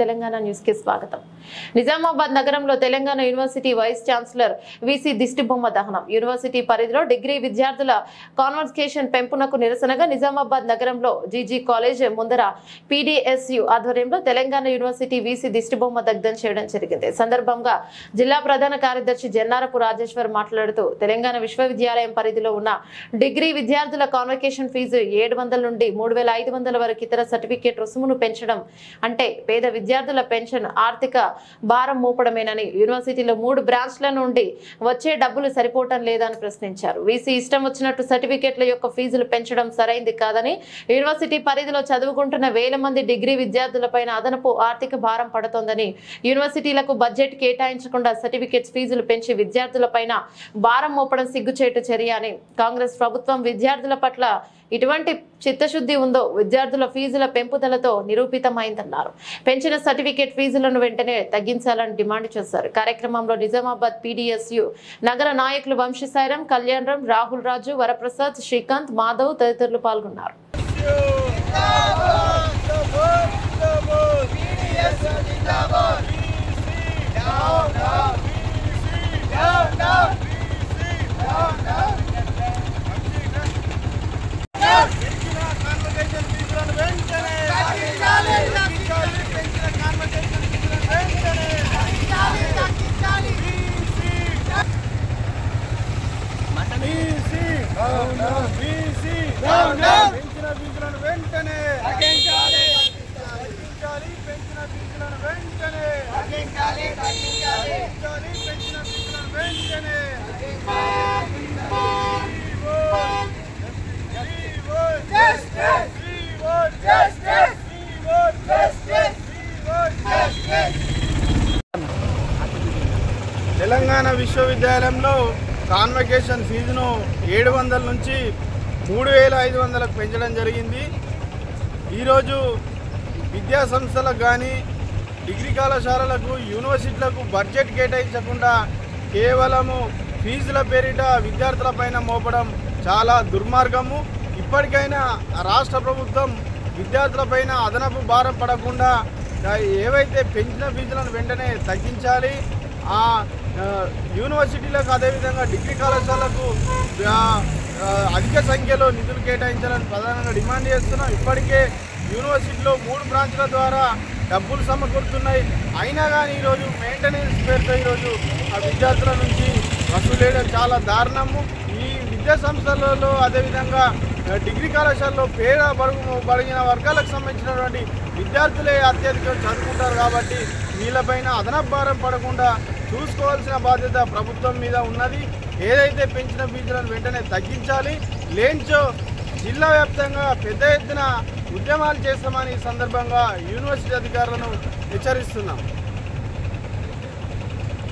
Telangana news కి స్వాగతం. నిజామాబాద్ నగరంలో Telangana university vice chancellor VC దిష్టిబొమ్మ దహనం. యూనివర్సిటీ పరిధిలో డిగ్రీ విద్యార్థుల కాన్వకేషన్ పెంపునకు నిరసనగా నిజామాబాద్ నగరంలో జీజీ కాలేజ్ ముందర పీడీఎస్యు ఆధ్వర్యంలో తెలంగాణ యూనివర్సిటీ వీసీ దిష్టిబొమ్మ దగ్ధం చేయడం జరిగింది. సందర్భంగా జిల్లా ప్రధాన కార్యదర్శి జన్నారపు రాజేశ్వర్ మాట్లాడుతూ తెలంగాణ విశ్వవిద్యాలయం పరిధిలో ఉన్న డిగ్రీ విద్యార్థుల కాన్వకేషన్ ఫీజు 700 నుండి 3500 వరకు ఇతర సర్టిఫికేట్ రుసుమును పెంచడం అంటే పేద విద్యార్థుల పెన్షన్ ఆర్థిక భారం మోపడమేనని, యూనివర్సిటీలో 3 బ్రాంచ్ల నుండి వచ్చే డబ్బులు సరిపోవటం లేదని ప్రశ్నించారు. వీసీ ఇష్టం వచ్చినట్టు సర్టిఫికేట్ల యొక్క ఫీజులు పెంచడం సరైంది కాదని, యూనివర్సిటీ పరిధిలో చదువుకుంటున్న వేల మంది డిగ్రీ విద్యార్థులపైన అదనపు ఆర్థిక భారం పడుతోందని, యూనివర్సిటీలకు బడ్జెట్ కేటాయించకుండా సర్టిఫికేట్స్ ఫీజులు పెంచి విద్యార్థులపైన భారం మోపడం సిగ్గుచేటు చర్య అని, కాంగ్రెస్ ప్రభుత్వం విద్యార్థుల పట్ల ఇటువంటి చిత్తశుద్ధి ఉందో విద్యార్థుల ఫీజుల పెంపుదలతో నిరూపితమైందన్నారు. పెంచిన సర్టిఫికేట్ ఫీజులను వెంటనే తగ్గించాలని డిమాండ్ చేశారు. కార్యక్రమంలో నిజామాబాద్ పీడీఎస్యు నగర నాయకులు వంశీసాయిరాం, కళ్యాణరాం, రాహుల్ రాజు, వరప్రసాద్, శ్రీకాంత్, మాధవ్ తదితరులు పాల్గొన్నారు. తెలంగాణ విశ్వవిద్యాలయంలో కాన్వకేషన్ ఫీజును 700 నుంచి 3500కు పెంచడం జరిగింది. ఈరోజు విద్యా సంస్థలకు కానీ డిగ్రీ కళాశాలలకు యూనివర్సిటీలకు బడ్జెట్ కేటాయించకుండా కేవలము ఫీజుల పేరిట విద్యార్థులపైన మోపడం చాలా దుర్మార్గము. ఇప్పటికైనా రాష్ట్ర ప్రభుత్వం విద్యార్థులపైన అదనపు భారం పడకుండా ఏవైతే పెంచిన ఫీజులను వెంటనే తగ్గించాలి. యూనివర్సిటీలకు అదేవిధంగా డిగ్రీ కళాశాలకు అధిక సంఖ్యలో నిధులు కేటాయించాలని ప్రధానంగా డిమాండ్ చేస్తున్నాం. ఇప్పటికే యూనివర్సిటీలో 3 బ్రాంచ్ల ద్వారా డబ్బులు సమకూరుతున్నాయి. అయినా కానీ ఈరోజు మెయింటెనెన్స్ పేరుతో ఈరోజు ఆ విద్యార్థుల నుంచి వసూలు చేయడం చాలా దారుణము. ఈ విద్యా సంస్థలలో అదేవిధంగా డిగ్రీ కళాశాలలో పేద బడిగిన వర్గాలకు సంబంధించినటువంటి విద్యార్థులే అత్యధికంగా చదువుకుంటారు కాబట్టి వీళ్ళపైన అదనపు భారం పడకుండా చూసుకోవాల్సిన బాధ్యత ప్రభుత్వం మీద ఉన్నది. ఏదైతే పెంచిన ఫీజులను వెంటనే తగ్గించాలి. లేంచో జిల్లా వ్యాప్తంగా పెద్ద ఎత్తున ఉద్యమాలు చేస్తామని ఈ సందర్భంగా యూనివర్సిటీ అధికారులను హెచ్చరిస్తున్నాం.